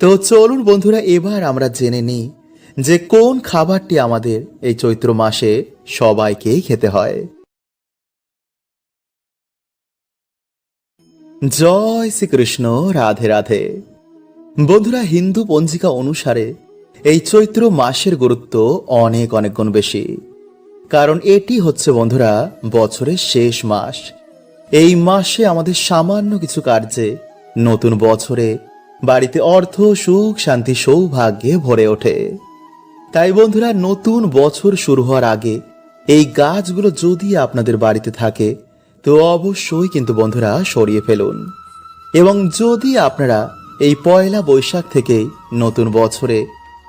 তো চলুন বন্ধুরা, এবার আমরা জেনে নিই যে কোন খাবারটি আমাদের এই চৈত্র মাসে সবাইকেই খেতে হয়। জয় শ্রীকৃষ্ণ, রাধে রাধে। বন্ধুরা, হিন্দু পঞ্জিকা অনুসারে এই চৈত্র মাসের গুরুত্ব অনেক অনেক গুণ বেশি। কারণ এটি হচ্ছে বন্ধুরা বছরের শেষ মাস। এই মাসে আমাদের সামান্য কিছু কার্যে নতুন বছরে বাড়িতে অর্থ, সুখ, শান্তি, সৌভাগ্যে ভরে ওঠে। তাই বন্ধুরা, নতুন বছর শুরু হওয়ার আগে এই গাছগুলো যদি আপনাদের বাড়িতে থাকে তো অবশ্যই কিন্তু বন্ধুরা সরিয়ে ফেলুন। এবং যদি আপনারা এই পয়লা বৈশাখ থেকেই নতুন বছরে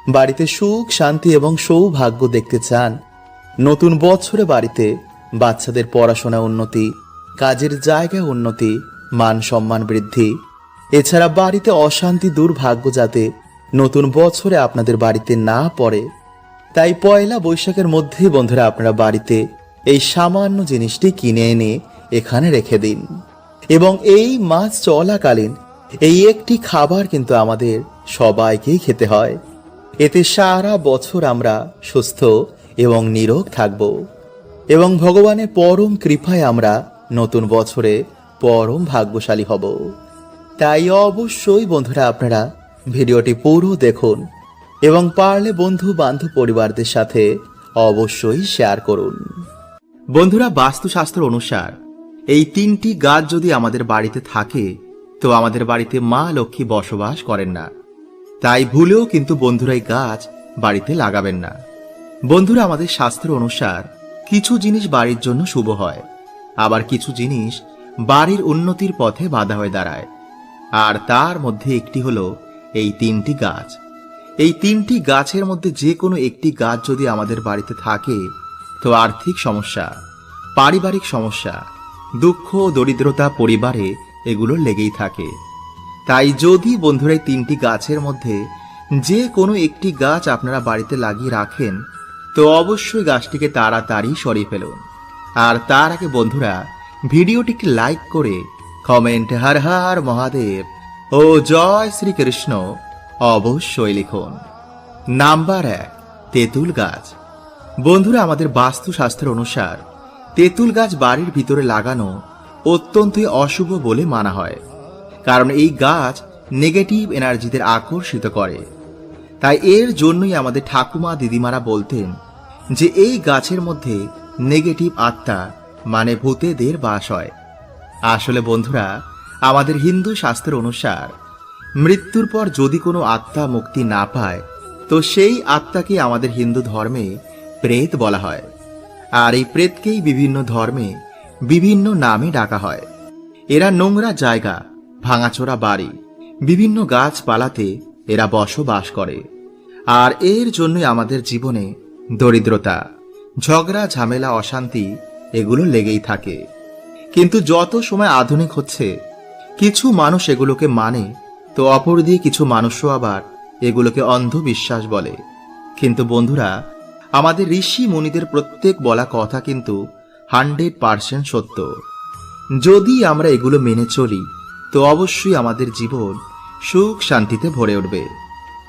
বাড়িতে সুখ, শান্তি এবং সৌভাগ্য দেখতে চান, নতুন বছরে বাড়িতে বাচ্চাদের পড়াশোনা উন্নতি, কাজের জায়গায় উন্নতি, মান সম্মান বৃদ্ধি, এছাড়া বাড়িতে অশান্তি, দুর্ভাগ্য যাতে নতুন বছরে আপনাদের বাড়িতে না পড়ে, তাই পয়লা বৈশাখের মধ্যেই বন্ধুরা আপনারা বাড়িতে এই সামান্য জিনিসটি কিনে এনে এখানে রেখে দিন। এবং এই মাস চলাকালীন এই একটি খাবার কিন্তু আমাদের সবাইকেই খেতে হয়। এতে সারা বছর আমরা সুস্থ এবং নিরোগ থাকব এবং ভগবানের পরম কৃপায় আমরা নতুন বছরে পরম ভাগ্যশালী হব। তাই অবশ্যই বন্ধুরা আপনারা ভিডিওটি পুরো দেখুন এবং পারলে বন্ধু বান্ধব পরিবারদের সাথে অবশ্যই শেয়ার করুন। বন্ধুরা, বাস্তুশাস্ত্র অনুসার এই তিনটি গাছ যদি আমাদের বাড়িতে থাকে তো আমাদের বাড়িতে মা লক্ষ্মী বসবাস করেন না। তাই ভুলেও কিন্তু বন্ধুরা এই গাছ বাড়িতে লাগাবেন না। বন্ধুরা, আমাদের শাস্ত্র অনুসার কিছু জিনিস বাড়ির জন্য শুভ হয়, আবার কিছু জিনিস বাড়ির উন্নতির পথে বাধা হয়ে দাঁড়ায়। আর তার মধ্যে একটি হলো এই তিনটি গাছ। এই তিনটি গাছের মধ্যে যে কোনো একটি গাছ যদি আমাদের বাড়িতে থাকে তো আর্থিক সমস্যা, পারিবারিক সমস্যা, দুঃখ, দরিদ্রতা পরিবারে এগুলো লেগেই থাকে। তাই যদি বন্ধুরা এই তিনটি গাছের মধ্যে যে কোনো একটি গাছ আপনারা বাড়িতে লাগিয়ে রাখেন তো অবশ্যই গাছটিকে তাড়াতাড়ি সরিয়ে ফেলুন। আর তার আগে বন্ধুরা ভিডিওটিকে লাইক করে কমেন্ট হর হর মহাদেব ও জয় শ্রীকৃষ্ণ অবশ্যই লিখুন। নাম্বার 1, তেঁতুল গাছ। বন্ধুরা, আমাদের বাস্তুশাস্ত্র অনুসার তেঁতুল গাছ বাড়ির ভিতরে লাগানো অত্যন্তই অশুভ বলে মানা হয়। কারণ এই গাছ নেগেটিভ এনার্জিদের আকর্ষিত করে। তাই এর জন্যই আমাদের ঠাকুমা দিদিমারা বলতেন যে এই গাছের মধ্যে নেগেটিভ আত্মা মানে ভূতেদের বাস হয়। আসলে বন্ধুরা, আমাদের হিন্দু শাস্ত্র অনুসার মৃত্যুর পর যদি কোনো আত্মা মুক্তি না পায় তো সেই আত্মাকে আমাদের হিন্দু ধর্মে প্রেত বলা হয়। আর এই প্রেতকেই বিভিন্ন ধর্মে বিভিন্ন নামে ডাকা হয়। এরা নোংরা জায়গা, ভাঙাচোরা বাড়ি, বিভিন্ন গাছপালাতে এরা বসবাস করে। আর এর জন্যই আমাদের জীবনে দরিদ্রতা, ঝগড়া, ঝামেলা, অশান্তি এগুলো লেগেই থাকে। কিন্তু যত সময় আধুনিক হচ্ছে কিছু মানুষ এগুলোকে মানে তো অপরদিকে কিছু মানুষও আবার এগুলোকে অন্ধবিশ্বাস বলে। কিন্তু বন্ধুরা, আমাদের ঋষি মুনিদের প্রত্যেক বলা কথা কিন্তু 100% সত্য। যদি আমরা এগুলো মেনে চলি তো অবশ্যই আমাদের জীবন সুখ শান্তিতে ভরে উঠবে।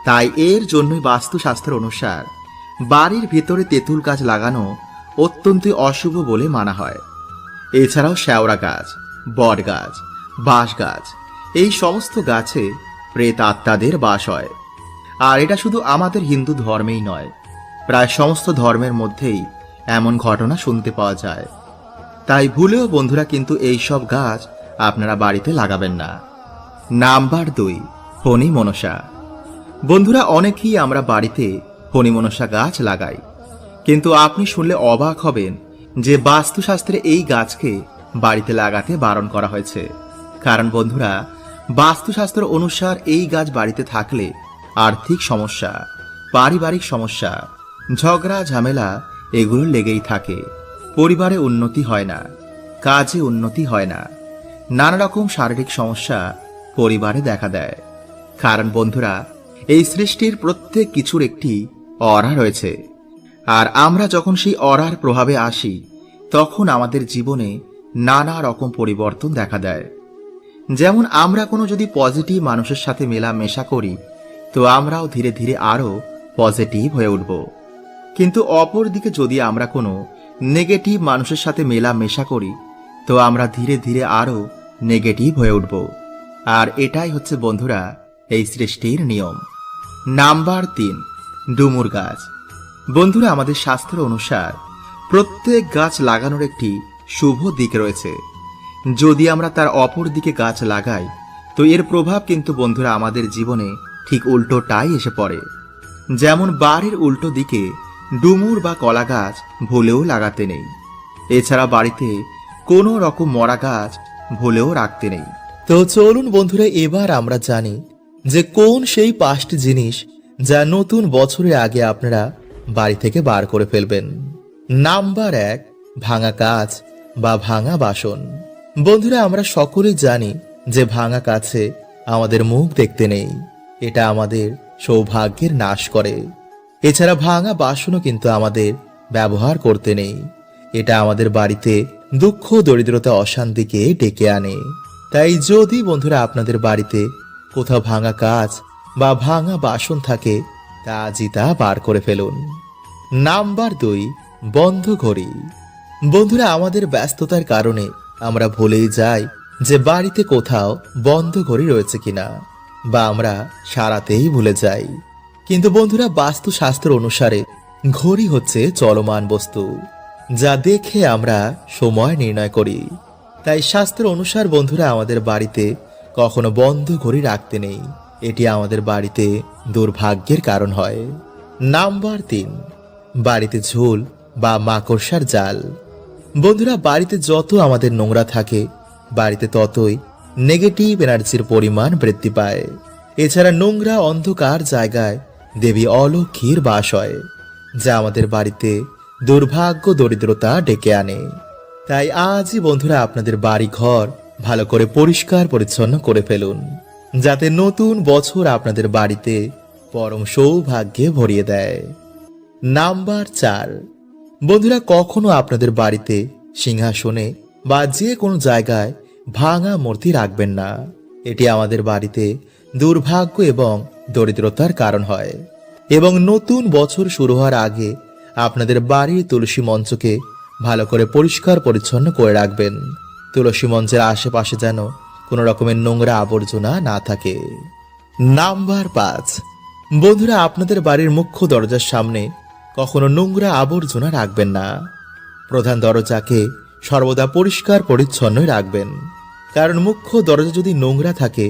তাই এর জন্যই বাস্তুশাস্ত্র অনুসার বাড়ির ভিতরে তেঁতুল গাছ লাগানো অত্যন্ত অশুভ বলে মানা হয়। এছাড়াও শেওড়া গাছ, বট গাছ, বাঁশ গাছ এই সমস্ত গাছে প্রেত আত্মাদের বাস হয়। আর এটা শুধু আমাদের হিন্দু ধর্মেই নয়, প্রায় সমস্ত ধর্মের মধ্যেই এমন ঘটনা শুনতে পাওয়া যায়। তাই ভুলেও বন্ধুরা কিন্তু এই সব গাছ আপনারা বাড়িতে লাগাবেন না। নাম্বার 2, ফণী মনসা। বন্ধুরা, অনেকেই আমরা বাড়িতে ফণী মনসা গাছ লাগাই, কিন্তু আপনি শুনলে অবাক হবেন যে বাস্তুশাস্ত্রে এই গাছকে বাড়িতে লাগাতে বারণ করা হয়েছে। কারণ বন্ধুরা, বাস্তুশাস্ত্র অনুসার এই গাছ বাড়িতে থাকলে আর্থিক সমস্যা, পারিবারিক সমস্যা, ঝগড়া ঝামেলা এগুলো লেগেই থাকে। পরিবারে উন্নতি হয় না, কাজে উন্নতি হয় না, নানা রকম শারীরিক সমস্যা পরিবারে দেখা দেয়। কারণ বন্ধুরা, এই সৃষ্টির প্রত্যেক কিছুর একটি অরা রয়েছে। আর আমরা যখন সেই অরার প্রভাবে আসি তখন আমাদের জীবনে নানা রকম পরিবর্তন দেখা দেয়। যেমন আমরা কোনো যদি পজিটিভ মানুষের সাথে মেলামেশা করি তো আমরাও ধীরে ধীরে আরো পজিটিভ হয়ে উঠব। কিন্তু অপর দিকে যদি আমরা কোনো নেগেটিভ মানুষের সাথে মেলামেশা করি, তো আমরা ধীরে ধীরে আরো নেগেটিভ হয়ে উঠব। আর এটাই হচ্ছে বন্ধুরা এই সৃষ্টির নিয়ম। নাম্বার 3, ডুমুর গাছ। বন্ধুরা, আমাদের শাস্ত্র অনুসার প্রত্যেক গাছ লাগানোর একটি শুভ দিক রয়েছে। যদি আমরা তার অপর দিকে গাছ লাগাই, তো এর প্রভাব কিন্তু বন্ধুরা আমাদের জীবনে ঠিক উল্টোটাই এসে পড়ে। যেমন বাড়ির উল্টো দিকে ডুমুর বা কলা গাছ ভুলেও লাগাতে নেই। এছাড়া বাড়িতে কোনো রকম মরা গাছ ভুলেও রাখতে নেই। তো চলুন বন্ধুরা, এবার আমরা জানি যে কোন সেই 5টি জিনিস যা নতুন বছরের আগে আপনারা বাড়ি থেকে বার করে ফেলবেন। নাম্বার 1, ভাঙা কাঁচ বা ভাঙা বাসন। বন্ধুরা, আমরা সকলেই জানি যে ভাঙা কাছে আমাদের মুখ দেখতে নেই, এটা আমাদের সৌভাগ্যের নাশ করে। এছাড়া ভাঙা বাসনও কিন্তু আমাদের ব্যবহার করতে নেই, এটা আমাদের বাড়িতে দুঃখ, দরিদ্রতা, অশান্তিকে ডেকে আনে। তাই যদি বন্ধুরা আপনাদের বাড়িতে কোথাও ভাঙা কাঁচ বা ভাঙা বাসন থাকে, তা আজই তা বার করে ফেলুন। নাম্বার 2, বন্ধ ঘড়ি। বন্ধুরা, আমাদের ব্যস্ততার কারণে আমরা ভুলেই যাই যে বাড়িতে কোথাও বন্ধ ঘড়ি রয়েছে কিনা, বা আমরা সারাতেই ভুলে যাই। কিন্তু বন্ধুরা, বাস্তুশাস্ত্র অনুসারে ঘড়ি হচ্ছে চলমান বস্তু, যা দেখে আমরা সময় নির্ণয় করি। তাই শাস্ত্র অনুসার বন্ধুরা আমাদের বাড়িতে কখনো বন্ধ ঘড়ি রাখতে নেই, এটি আমাদের বাড়িতে দুর্ভাগ্যের কারণ হয়। নাম্বার 3, বাড়িতে ঝোল বা মাকড়সার জাল। বন্ধুরা, বাড়িতে যত আমাদের নোংরা থাকে, বাড়িতে ততই নেগেটিভ এনার্জির পরিমাণ বৃদ্ধি পায়। এছাড়া নোংরা অন্ধকার জায়গায় দেবী অলক্ষীর বাস হয়, যা আমাদের বাড়িতে দুর্ভাগ্য, দরিদ্রতা ডেকে আনে। তাই আজই বন্ধুরা আপনাদের বাড়ি ঘর ভালো করে পরিষ্কার পরিচ্ছন্ন করে ফেলুন, যাতে নতুন বছর আপনাদের বাড়িতে পরম সৌভাগ্যে ভরিয়ে দেয়। নাম্বার 4, বন্ধুরা, কখনো আপনাদের বাড়িতে সিংহাসনে বা যে কোনো জায়গায় ভাঙা মূর্তি রাখবেন না, এটি আমাদের বাড়িতে দুর্ভাগ্য এবং দরিদ্রতার কারণ হয়। এবং নতুন বছর শুরু হওয়ার আগে আপনাদের বাড়ির তুলসী মঞ্চকে ভালো করে পরিষ্কার পরিচ্ছন্ন করে রাখবেন। তুলসী মঞ্চের আশেপাশে যেন কোনো রকমের নোংরা আবর্জনা না থাকে। নাম্বার 5, বন্ধুরা, আপনাদের বাড়ির মুখ্য দরজার সামনে কখনো নোংরা আবর্জনা রাখবেন না। প্রধান দরজাকে সর্বদা পরিষ্কার পরিচ্ছন্নই রাখবেন, কারণ মুখ্য দরজা যদি নোংরা থাকে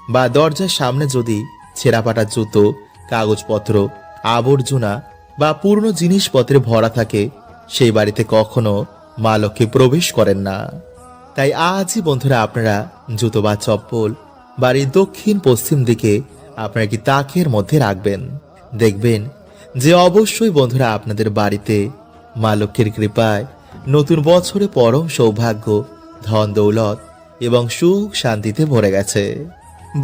বা দরজার সামনে যদি ছেঁড়াপাটা জুতো, কাগজপত্র, আবর্জনা বা পুরনো জিনিসপত্রে ভরা থাকে, সেই বাড়িতে কখনো মা লক্ষ্মী প্রবেশ করেন না। তাই আজই বন্ধুরা আপনারা জুতো বা চপ্পল বাড়ির দক্ষিণ পশ্চিম দিকে আপনারা কি তাকের মধ্যে রাখবেন। দেখবেন যে অবশ্যই বন্ধুরা আপনাদের বাড়িতে মা লক্ষ্মীর কৃপায় নতুন বছরে পরম সৌভাগ্য, ধন দৌলত এবং সুখ শান্তিতে ভরে গেছে।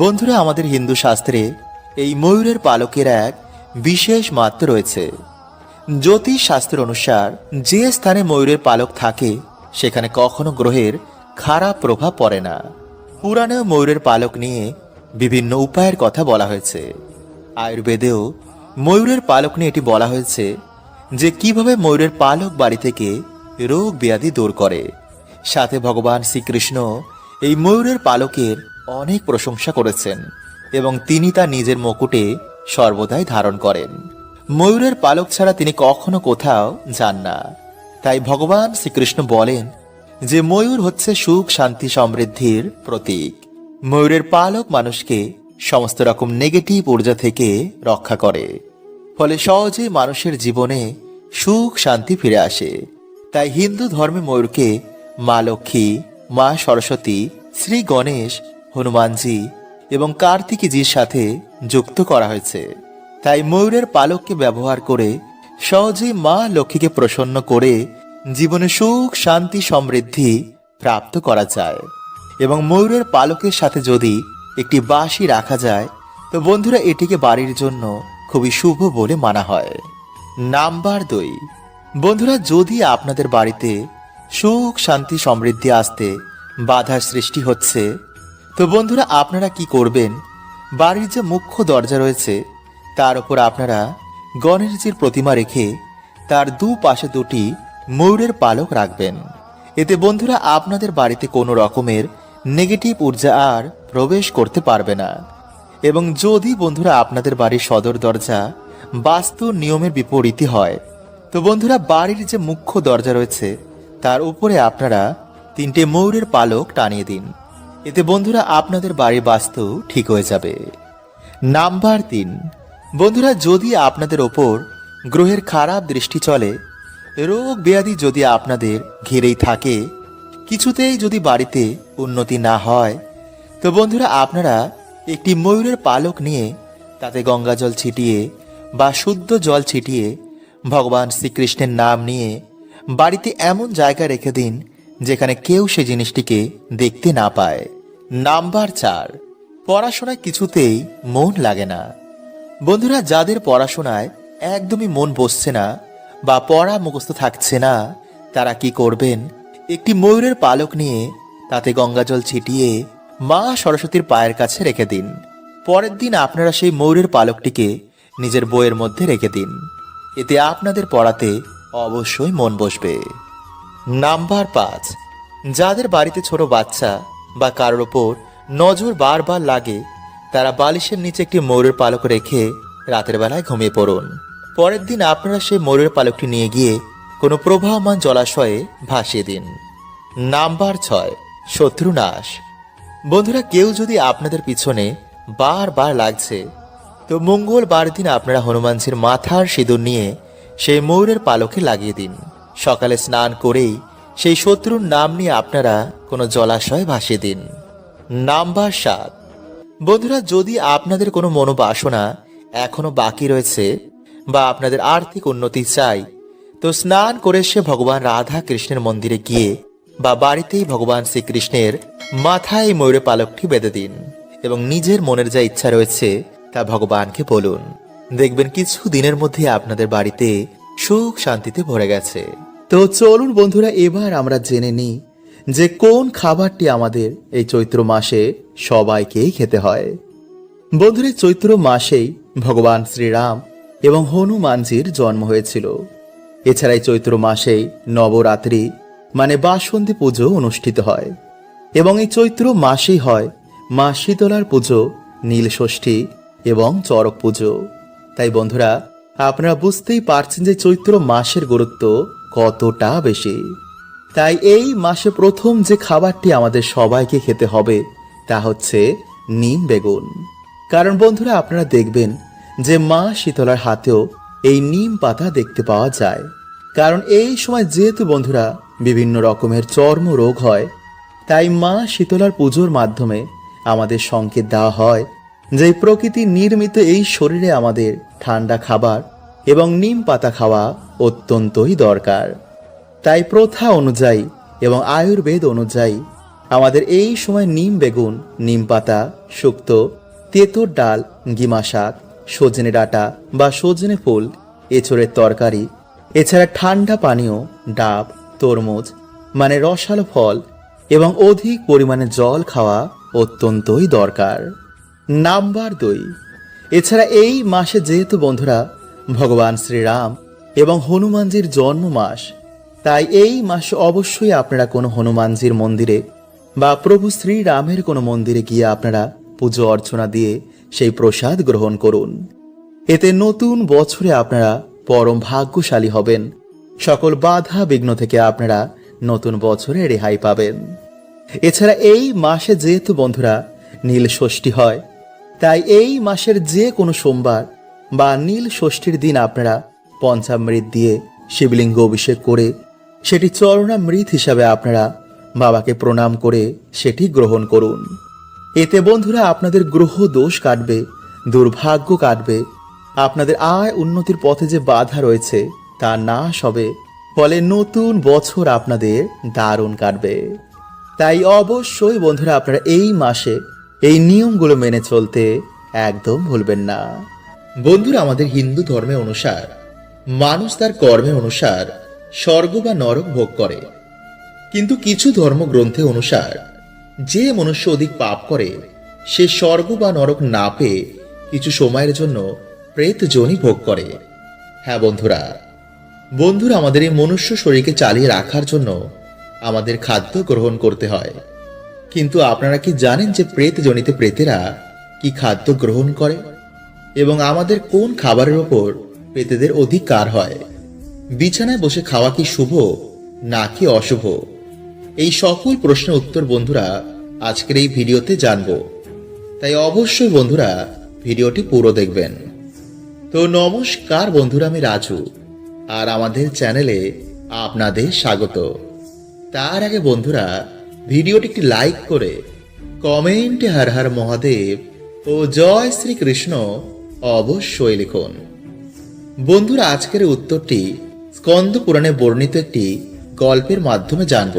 বন্ধুরা, আমাদের হিন্দু শাস্ত্রে এই ময়ূরের পালকের এক বিশেষ মাত্রা রয়েছে। জ্যোতিষ শাস্ত্র অনুসার যে স্থানে ময়ূরের পালক থাকে, সেখানে কখনো গ্রহের খারাপ প্রভাব পড়ে না। পুরাণেও ময়ূরের পালক নিয়ে বিভিন্ন উপায়ের কথা বলা হয়েছে। আয়ুর্বেদেও ময়ূরের পালক নিয়ে এটি বলা হয়েছে যে কিভাবে ময়ূরের পালক বাড়ি থেকে রোগ ব্যাধি দূর করে। সাথে ভগবান শ্রীকৃষ্ণ এই ময়ূরের পালকের অনেক প্রশংসা করেছেন এবং তিনি তা নিজের মুকুটে সর্বদাই ধারণ করেন। ময়ূরের পালক ছাড়া তিনি কখনো কোথাও যান না। তাই ভগবান শ্রীকৃষ্ণ বলেন যে ময়ূর হচ্ছে সুখ, শান্তি, সমৃদ্ধির প্রতীক। ময়ূরের পালক মানুষকে সমস্ত রকম নেগেটিভ ঊর্জা থেকে রক্ষা করে, ফলে সহজেই মানুষের জীবনে সুখ শান্তি ফিরে আসে। তাই হিন্দু ধর্মে ময়ূরকে মা লক্ষ্মী, মা সরস্বতী, শ্রী গণেশ, হনুমানজি এবং কার্তিকীজির সাথে যুক্ত করা হয়েছে। তাই ময়ূরের পালককে ব্যবহার করে সহজেই মা লক্ষ্মীকে প্রসন্ন করে জীবনে সুখ, শান্তি, সমৃদ্ধি প্রাপ্ত করা যায়। এবং ময়ূরের পালকের সাথে যদি একটি বাঁশি রাখা যায়, তো বন্ধুরা এটিকে বাড়ির জন্য খুবই শুভ বলে মানা হয়। নাম্বার 2, বন্ধুরা, যদি আপনাদের বাড়িতে সুখ, শান্তি, সমৃদ্ধি আসতে বাধার সৃষ্টি হচ্ছে, তো বন্ধুরা আপনারা কি করবেন, বাড়ির যে মুখ্য দরজা রয়েছে তার উপর আপনারা গণেশজির প্রতিমা রেখে তার দুপাশে দুটি ময়ূরের পালক রাখবেন। এতে বন্ধুরা আপনাদের বাড়িতে কোনো রকমের নেগেটিভ ঊর্জা আর প্রবেশ করতে পারবে না। এবং যদি বন্ধুরা আপনাদের বাড়ির সদর দরজা বাস্তু নিয়মের বিপরীতই হয়, তো বন্ধুরা বাড়ির যে মুখ্য দরজা রয়েছে তার উপরে আপনারা 3টে ময়ূরের পালক টানিয়ে দিন। এতে বন্ধুরা আপনাদের বাড়ির বাস্তু ঠিক হয়ে যাবে। নাম্বার 3, বন্ধুরা যদি আপনাদের ওপর গ্রহের খারাপ দৃষ্টি চলে, রোগ ব্যাধি যদি আপনাদের ঘিরেই থাকে, কিছুতেই যদি বাড়িতে উন্নতি না হয়, তো বন্ধুরা আপনারা একটি ময়ূরের পালক নিয়ে তাতে গঙ্গা জল ছিটিয়ে বা শুদ্ধ জল ছিটিয়ে ভগবান শ্রীকৃষ্ণের নাম নিয়ে বাড়িতে এমন জায়গায় রেখে দিন যেখানে কেউ সে জিনিসটিকে দেখতে না পায়। নাম্বার 4, পড়াশোনায় কিছুতেই মন লাগে না। বন্ধুরা যাদের পড়াশোনায় একদমই মন বসছে না বা পড়া মুখস্থ থাকছে না, তারা কি করবেন, একটি ময়ূরের পালক নিয়ে তাতে গঙ্গাজল ছিটিয়ে মা সরস্বতীর পায়ের কাছে রেখে দিন। পরের দিন আপনারা সেই ময়ূরের পালকটিকে নিজের বইয়ের মধ্যে রেখে দিন। এতে আপনাদের পড়াতে অবশ্যই মন বসবে। নাম্বার 5, যাদের বাড়িতে ছোট বাচ্চা বা কারোর ওপর নজর বারবার লাগে, তারা বালিশের নিচে একটি ময়ূরের পালক রেখে রাতের বেলায় ঘুমিয়ে পড়ুন। পরের দিন আপনারা সেই ময়ূরের পালকটি নিয়ে গিয়ে কোনো প্রবাহমান জলাশয়ে ভাসিয়ে দিন। নাম্বার 6, শত্রুনাশ। বন্ধুরা কেউ যদি আপনাদের পিছনে বারবার লাগছে, তো মঙ্গলবার দিন আপনারা হনুমানজির মাথার সিঁদুর নিয়ে সেই ময়ূরের পালকে লাগিয়ে দিন। সকালে স্নান করেই সেই শত্রুর নাম নিয়ে আপনারা কোনো জলাশয়ে ভাসিয়ে দিন। নাম্বার 7, বন্ধুরা যদি আপনাদের কোনো মনোবাসনা এখনো বাকি রয়েছে বা আপনাদের আর্থিক উন্নতি চাই, তো স্নান করে সে ভগবান রাধা কৃষ্ণের মন্দিরে গিয়ে বা বাড়িতেই ভগবান শ্রীকৃষ্ণের মাথায় ময়ূরের পালকটি বেঁধে দিন এবং নিজের মনের যা ইচ্ছা রয়েছে তা ভগবানকে বলুন। দেখবেন কিছু দিনের মধ্যে আপনাদের বাড়িতে সুখ শান্তিতে ভরে গেছে। তো চলুন বন্ধুরা এবার আমরা জেনে নিই যে কোন খাবারটি আমাদের এই চৈত্র মাসে সবাইকেই খেতে হয়। বন্ধুরা চৈত্র মাসেই ভগবান শ্রীরাম এবং হনুমানজির জন্ম হয়েছিল। এছাড়াই চৈত্র মাসেই নবরাত্রি মানে বাসন্তী পুজো অনুষ্ঠিত হয় এবং এই চৈত্র মাসেই হয় মা শীতলার পুজো, নীল ষষ্ঠী এবং চড়ক পুজো। তাই বন্ধুরা আপনারা বুঝতেই পারছেন যে চৈত্র মাসের গুরুত্ব কতটা বেশি। তাই এই মাসে প্রথম যে খাবারটি আমাদের সবাইকে খেতে হবে তা হচ্ছে নিম বেগুন। কারণ বন্ধুরা আপনারা দেখবেন যে মা শীতলার হাতেও এই নিম পাতা দেখতে পাওয়া যায়। কারণ এই সময় যেহেতু বন্ধুরা বিভিন্ন রকমের চর্ম রোগ হয়, তাই মা শীতলার পুজোর মাধ্যমে আমাদের সংকেত দেওয়া হয় যে প্রকৃতি নির্মিত এই শরীরে আমাদের ঠান্ডা খাবার এবং নিম পাতা খাওয়া অত্যন্তই দরকার। তাই প্রথা অনুযায়ী এবং আয়ুর্বেদ অনুযায়ী আমাদের এই সময় নিম বেগুন, নিম পাতা, শুক্তো, তেঁতুর ডাল, গিমা শাক, সজনে ডাঁটা বা সজনে ফুল, এঁচড়ের তরকারি, এছাড়া ঠান্ডা পানীয়, ডাব, তরমুজ মানে রসালো ফল এবং অধিক পরিমাণে জল খাওয়া অত্যন্তই দরকার। নাম্বার 2, এছাড়া এই মাসে যেহেতু বন্ধুরা ভগবান শ্রীরাম এবং হনুমানজির জন্ম মাস, তাই এই মাসে অবশ্যই আপনারা কোনো হনুমানজির মন্দিরে বা প্রভু শ্রীরামের কোনো মন্দিরে গিয়ে আপনারা পুজো অর্চনা দিয়ে সেই প্রসাদ গ্রহণ করুন। এতে নতুন বছরে আপনারা পরম ভাগ্যশালী হবেন। সকল বাধা বিঘ্ন থেকে আপনারা নতুন বছরে রেহাই পাবেন। এছাড়া এই মাসে যেহেতু বন্ধুরা নীল ষষ্ঠী হয়, তাই এই মাসের যে কোনো সোমবার বা নীল ষষ্ঠীর দিন আপনারা পঞ্চামৃত দিয়ে শিবলিঙ্গ অভিষেক করে সেটি চরণামৃত হিসাবে আপনারা বাবাকে প্রণাম করে সেটি গ্রহণ করুন। এতে বন্ধুরা আপনাদের গ্রহ দোষ কাটবে, দুর্ভাগ্য কাটবে, আপনাদের আয় উন্নতির পথে যে বাধা রয়েছে তা নাশ হবে, ফলে নতুন বছর আপনাদের দারুণ কাটবে। তাই অবশ্যই বন্ধুরা আপনারা এই মাসে এই নিয়মগুলো মেনে চলতে একদম ভুলবেন না। বন্ধুরা আমাদের হিন্দু ধর্মের অনুসার মানুষ তার কর্মের অনুসার স্বর্গ বা নরক ভোগ করে, কিন্তু কিছু ধর্মগ্রন্থে অনুসার যে মনুষ্য অধিক পাপ করে সে স্বর্গ বা নরক না পেয়ে কিছু সময়ের জন্য প্রেত যোনি ভোগ করে। হ্যাঁ বন্ধুরা, আমাদের এই মনুষ্য শরীরকে চালিয়ে রাখার জন্য আমাদের খাদ্য গ্রহণ করতে হয়। কিন্তু আপনারা কি জানেন যে প্রেত যোনিতে প্রেতেরা কি খাদ্য গ্রহণ করে এবং আমাদের কোন খাবারের ওপর প্রেতেদের অধিকার হয়? বিছানায় বসে খাওয়া কি শুভ নাকি অশুভ? এই সকল প্রশ্নের উত্তর বন্ধুরা আজকের এই ভিডিওতে জানবো। তাই অবশ্যই বন্ধুরা ভিডিওটি পুরো দেখবেন। তো নমস্কার বন্ধুরা, আমি রাজু আর আমাদের চ্যানেলে আপনাদের স্বাগত। তার আগে বন্ধুরা ভিডিওটি একটি লাইক করে কমেন্টে হর হর মহাদেব ও জয় শ্রীকৃষ্ণ অবশ্যই লিখুন। বন্ধুরা আজকের উত্তরটি স্কন্দ পুরাণে বর্ণিত একটি গল্পের মাধ্যমে জানব।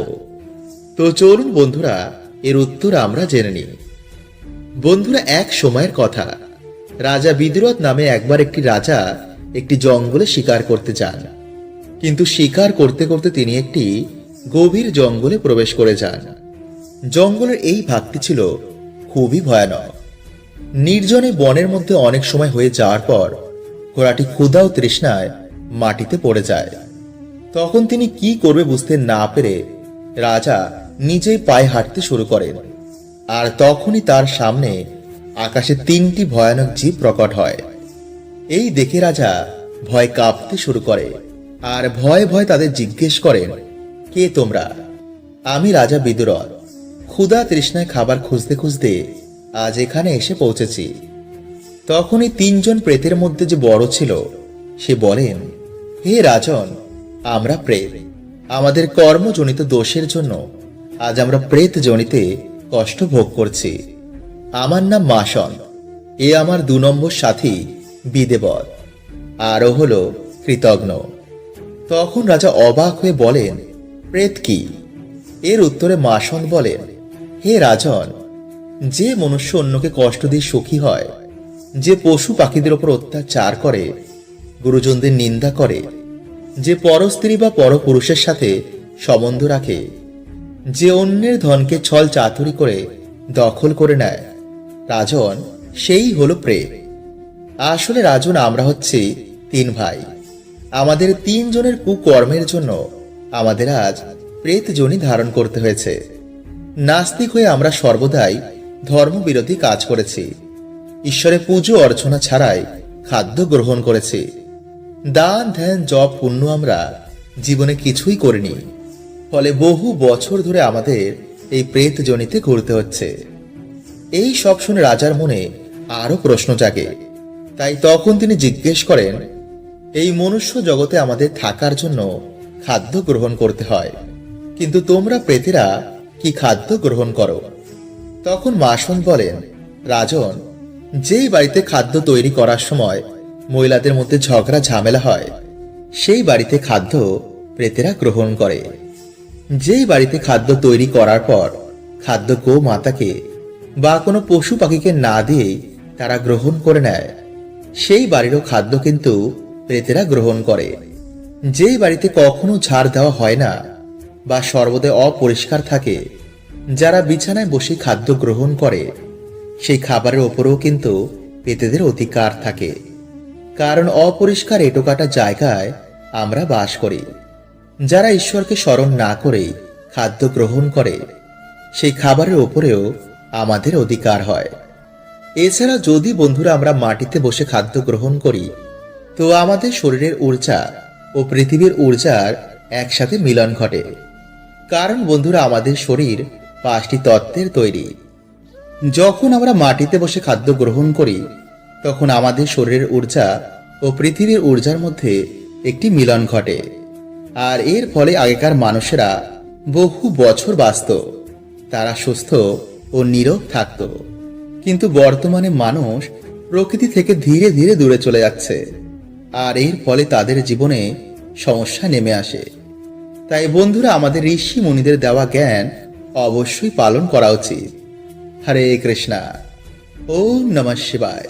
তো চলুন বন্ধুরা এর উত্তর আমরা জেনে নিই। বন্ধুরা এক সময়ের কথা, রাজা বিদুরথ নামে একবার একটি রাজা একটি জঙ্গলে শিকার করতে যান। কিন্তু শিকার করতে করতে তিনি একটি গভীর জঙ্গলে প্রবেশ করে যান। জঙ্গলের এই ভাগটি ছিল খুবই ভয়ানক। নির্জনে বনের মধ্যে অনেক সময় হয়ে যাওয়ার পর ঘোড়াটি ক্ষুধা ও তৃষ্ণায় মাটিতে পড়ে যায়। তখন তিনি কি করবে বুঝতে না পেরে রাজা নিজেই পায়ে হাঁটতে শুরু করেন। আর তখনই তার সামনে আকাশে তিনটি ভয়ানক জীব প্রকট হয়। এই দেখে রাজা ভয় কাঁপতে শুরু করে আর ভয়ে ভয়ে তাদের জিজ্ঞেস করেন, কে তোমরা? আমি রাজা বিদুরথ, ক্ষুধা তৃষ্ণায় খাবার খুঁজতে খুঁজতে আজ এখানে এসে পৌঁছেছি। তখনই তিনজন প্রেতের মধ্যে যে বড় ছিল সে বলেন, হে রাজন, আমরা প্রেত। আমাদের কর্মজনিত দোষের জন্য আজ আমরা প্রেত জনিতে কষ্ট ভোগ করছি। আমার নাম মাসন, এ আমার 2 নম্বর সাথী বিদেবত, আরও হলো কৃতঘ্ন। তখন রাজা অবাক হয়ে বলেন, প্রেত কি? এর উত্তরে মাসন বলেন, হে রাজন, যে মনুষ্য অন্যকে কষ্ট দিয়ে সুখী হয়, যে পশু পাখিদের ওপর অত্যাচার করে, গুরুজনদের নিন্দা করে, যে পরস্ত্রী বা পরপুরুষের সাথে সম্বন্ধ রাখে, যে অন্যের ধনকে ছল চাতুরি করে দখল করে নেয়, রাজন সেই হলো প্রেত। আসলে রাজন আমরা হচ্ছি 3 ভাই। আমাদের 3 জনের কুকর্মের জন্য আমাদের আজ প্রেত যোনি ধারণ করতে হয়েছে। নাস্তিক হয়ে আমরা সর্বদাই ধর্মবিরোধী কাজ করেছি। ঈশ্বরের পুজো অর্চনা ছাড়াই খাদ্য গ্রহণ করেছি। দান ধ্যান জপ পুণ্য আমরা জীবনে কিছুই করিনি। ফলে বহু বছর ধরে আমাদের এই প্রেত যোনিতে ঘুরতে হচ্ছে। এই সব শুনে রাজার মনে আরো প্রশ্ন জাগে। তাই তখন তিনি জিজ্ঞেস করেন, এই মনুষ্য জগতে আমাদের থাকার জন্য খাদ্য গ্রহণ করতে হয়, কিন্তু তোমরা প্রেতেরা কি খাদ্য গ্রহণ করো? তখন মাসন বলেন, রাজন, যেই বাড়িতে খাদ্য তৈরি করার সময় মহিলাদের মধ্যে ঝগড়া ঝামেলা হয়, সেই বাড়িতে খাদ্য প্রেতেরা গ্রহণ করে। যেই বাড়িতে খাদ্য তৈরি করার পর খাদ্য গো মাতাকে বা কোনো পশু পাখিকে না দিয়েই তারা গ্রহণ করে নেয়, সেই বাড়িরও খাদ্য কিন্তু প্রেতেরা গ্রহণ করে। যেই বাড়িতে কখনো ঝাড় দেওয়া হয় না বা সর্বদা অপরিষ্কার থাকে, যারা বিছানায় বসে খাদ্য গ্রহণ করে, সেই খাবারের ওপরেও কিন্তু প্রেতেদের অধিকার থাকে। কারণ অপরিষ্কার এঁটোকাটা জায়গায় আমরা বাস করি। যারা ঈশ্বরকে স্মরণ না করেই খাদ্য গ্রহণ করে, সেই খাবারের ওপরেও আমাদের অধিকার হয়। এছাড়া যদি বন্ধুরা আমরা মাটিতে বসে খাদ্য গ্রহণ করি, তো আমাদের শরীরের ঊর্জা ও পৃথিবীর ঊর্জার একসাথে মিলন ঘটে। কারণ বন্ধুরা আমাদের শরীর 5টি তত্ত্বের তৈরি। যখন আমরা মাটিতে বসে খাদ্য গ্রহণ করি, তখন আমাদের শরীরের ঊর্জা ও পৃথিবীর ঊর্জার মধ্যে একটি মিলন ঘটে। আর এর ফলে আগেকার মানুষেরা বহু বছর বাঁচত, তারা সুস্থ ও নীরব থাকত। কিন্তু বর্তমানে মানুষ প্রকৃতি থেকে ধীরে ধীরে দূরে চলে যাচ্ছে, আর এর ফলে তাদের জীবনে সমস্যা নেমে আসে। তাই বন্ধুরা আমাদের ঋষি মুনিদের দেওয়া জ্ঞান অবশ্যই পালন করা উচিত। হরে কৃষ্ণা। ওম নমঃ শিবায়।